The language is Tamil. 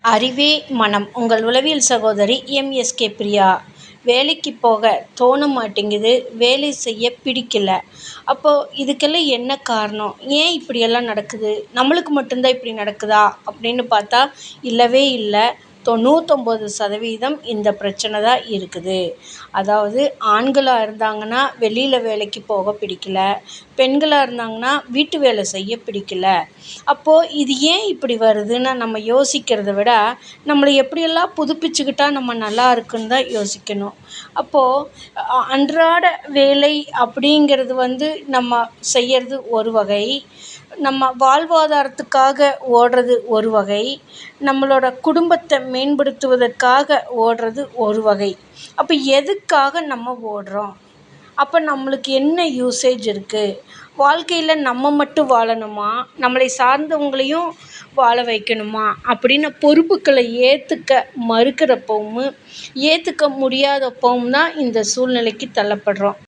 அறிவே மனம். உங்கள் உளவியல் சகோதரி எம்.எஸ்.கே. பிரியா. வேலைக்கு போக தோண மாட்டேங்குது. வேலை செய்ய பிடிக்கல. அப்போ இதுக்கெல்லாம் என்ன காரணம்? ஏன் இப்படியெல்லாம் நடக்குது? நம்மளுக்கு மட்டும் தான் இப்படி நடக்குதா? அப்படின்னு பார்த்தா இல்லவே இல்ல. 99% இந்த பிரச்சனை தான் இருக்குது. அதாவது ஆண்களா இருந்தாங்கன்னா வெளியில வேலைக்கு போக பிடிக்கல. பெண்களா இருந்தாங்கன்னா வீட்டு வேலை செய்ய பிடிக்கல. அப்போ இது ஏன் இப்படி வருதுன்னு நம்ம யோசிக்கிறத விட, நம்மள எப்படியெல்லாம் புதுப்பிச்சுக்கிட்டா நம்ம நல்லா இருக்குன்னு தான் யோசிக்கணும். அப்போ அன்றாட வேலை அப்படிங்கிறது நம்ம செய்யறது ஒரு வகை. நம்ம வாழ்வாதாரத்துக்காக ஓடுறது ஒரு வகை. நம்மளோட குடும்பத்தை மேம்படுத்துவதற்காக ஓடுறது ஒரு வகை. அப்போ எதுக்காக நம்ம ஓடுறோம்? அப்போ நம்மளுக்கு என்ன யூசேஜ் இருக்கு? வாழ்க்கையில நம்ம மட்டும் வாழணுமா? நம்மளை சார்ந்தவங்களையும் வாழ வைக்கணுமா? அப்படின்னு பொறுப்புகளை ஏத்துக்க மறுக்கிறப்பவும், ஏத்துக்க முடியாதப்பவும் தான் இந்த சூழ்நிலைக்கு தள்ளப்படுறோம்.